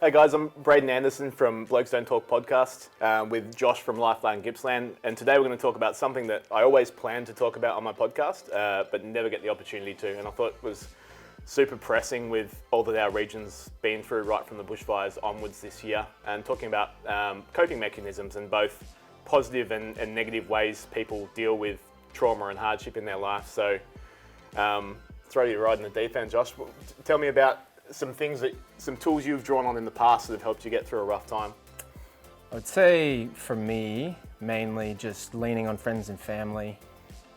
Hey guys, I'm Braden Anderson from Blokes Talk podcast with Josh from Lifeline Gippsland, and today we're going to talk about something that I always plan to talk about on my podcast, but never get the opportunity to, and I thought it was super pressing with all that our region's been through right from the bushfires onwards this year, and talking about coping mechanisms and both positive and negative ways people deal with trauma and hardship in their life. So throw you right in the deep end, Josh. Tell me about some tools you've drawn on in the past that have helped you get through a rough time. I would say for me, mainly just leaning on friends and family.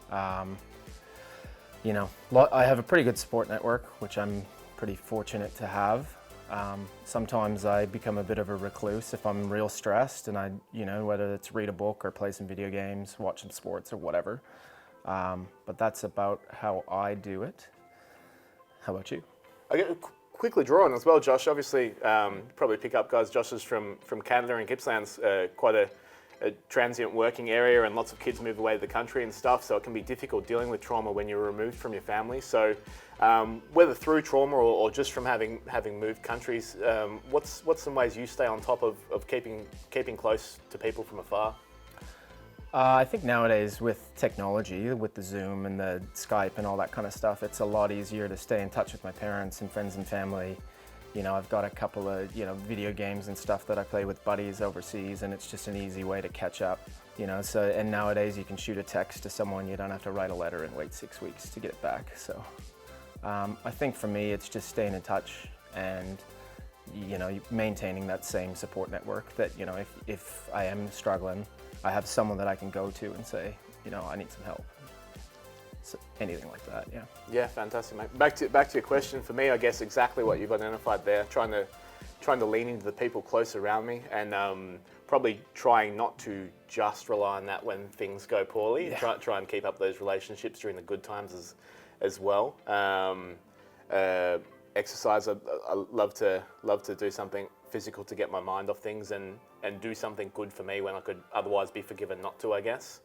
I have a pretty good support network, which I'm pretty fortunate to have. Sometimes I become a bit of a recluse if I'm real stressed, and whether it's read a book or play some video games, watch some sports or whatever. But that's about how I do it. How about you? I get quickly draw on as well, Josh. Obviously, probably pick up, guys. Josh is from Canada, and Gippsland's quite a transient working area, and lots of kids move away to the country and stuff. So it can be difficult dealing with trauma when you're removed from your family. So whether through trauma or just from having moved countries, what's some ways you stay on top of keeping close to people from afar? I think nowadays with technology, with the Zoom and the Skype and all that kind of stuff, it's a lot easier to stay in touch with my parents and friends and family. I've got a couple of, video games and stuff that I play with buddies overseas, and it's just an easy way to catch up, and nowadays you can shoot a text to someone, you don't have to write a letter and wait 6 weeks to get it back. So I think for me, it's just staying in touch and, maintaining that same support network that, if I am struggling, I have someone that I can go to and say, I need some help. So anything like that, yeah. Yeah, fantastic, mate. Back to your question. For me, I guess exactly what you've identified there. Trying to lean into the people close around me, and probably trying not to just rely on that when things go poorly. Yeah. Try and keep up those relationships during the good times as well. Exercise. I love to do something physical to get my mind off things and do something good for me when I could otherwise be forgiven not to, I guess.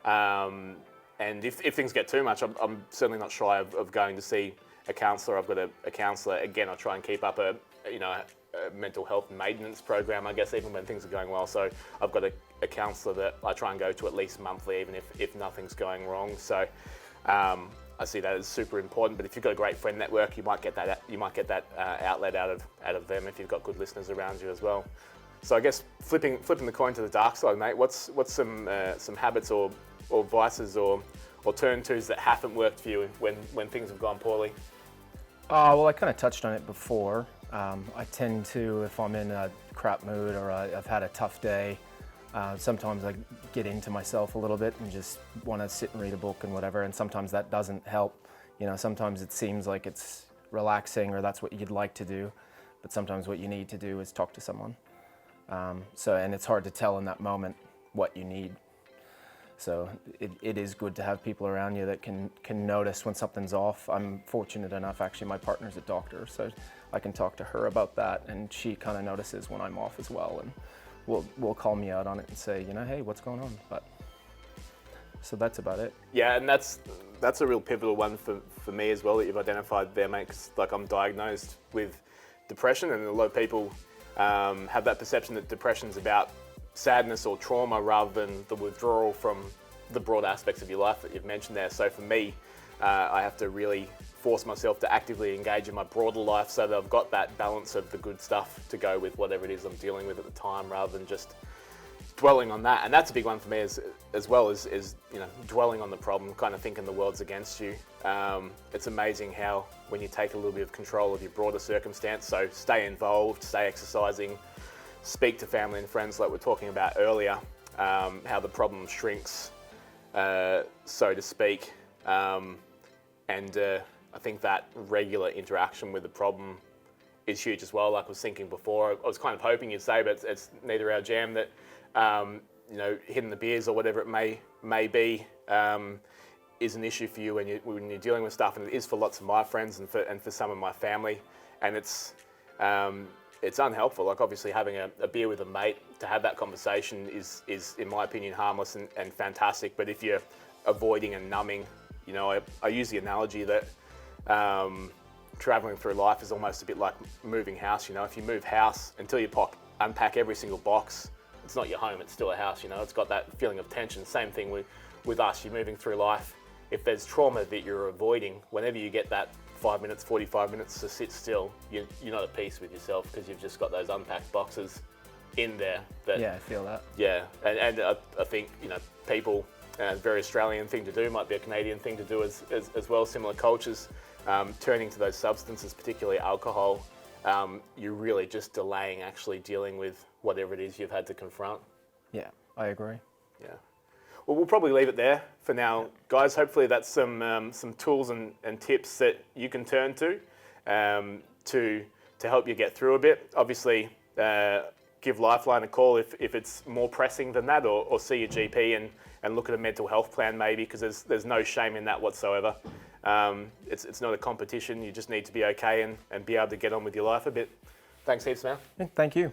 And if things get too much, I'm certainly not shy of going to see a counsellor. I've got a counsellor. Again, I try and keep up a mental health maintenance program, I guess, even when things are going well. So I've got a counsellor that I try and go to at least monthly, even if nothing's going wrong. So I see that as super important. But if you've got a great friend network, you might get that outlet out of them if you've got good listeners around you as well. So I guess flipping the coin to the dark side, mate. What's some habits or vices or turn-tos that haven't worked for you when things have gone poorly? Well, I kind of touched on it before. I tend to, if I'm in a crap mood or I've had a tough day, sometimes I get into myself a little bit and just want to sit and read a book and whatever, and sometimes that doesn't help. Sometimes it seems like it's relaxing or that's what you'd like to do, but sometimes what you need to do is talk to someone. And it's hard to tell in that moment what you need. So it is good to have people around you that can notice when something's off. I'm fortunate enough, actually, my partner's a doctor, so I can talk to her about that, and she kind of notices when I'm off as well, and will call me out on it and say, hey, what's going on? So that's about it. Yeah, and that's a real pivotal one for me as well that you've identified there, mate, 'cause I'm diagnosed with depression, and a lot of people have that perception that depression's about sadness or trauma rather than the withdrawal from the broad aspects of your life that you've mentioned there. So for me, I have to really force myself to actively engage in my broader life so that I've got that balance of the good stuff to go with whatever it is I'm dealing with at the time, rather than just dwelling on that. And that's a big one for me as well as dwelling on the problem, kind of thinking the world's against you. It's amazing how when you take a little bit of control of your broader circumstance, so stay involved, stay exercising, speak to family and friends like we're talking about earlier, how the problem shrinks, so to speak. I think that regular interaction with the problem is huge as well. Like I was thinking before, I was kind of hoping you'd say, but it's neither our jam, that hitting the beers or whatever it may be is an issue for you when you're dealing with stuff, and it is for lots of my friends and for some of my family, and it's unhelpful. Like obviously having a beer with a mate to have that conversation is in my opinion harmless and fantastic. But if you're avoiding and numbing, I use the analogy that traveling through life is almost a bit like moving house. You know, if you move house, until you unpack every single box, it's not your home, it's still a house. You know, it's got that feeling of tension. Same thing with us. You're moving through life. If there's trauma that you're avoiding, whenever you get that 5 minutes, 45 minutes to sit still, you're not at peace with yourself, because you've just got those unpacked boxes in there. Yeah, I feel that. Yeah, and I think, you know, people, a very Australian thing to do, might be a Canadian thing to do as well, similar cultures, turning to those substances, particularly alcohol, you're really just delaying actually dealing with whatever it is you've had to confront. Yeah, I agree. Yeah. Well, we'll probably leave it there for now, guys. Hopefully that's some tools and tips that you can turn to help you get through a bit. Obviously, give Lifeline a call if it's more pressing than that, or see your GP and look at a mental health plan maybe, because there's no shame in that whatsoever. It's not a competition. You just need to be okay and be able to get on with your life a bit. Thanks heaps, man. Yeah, thank you.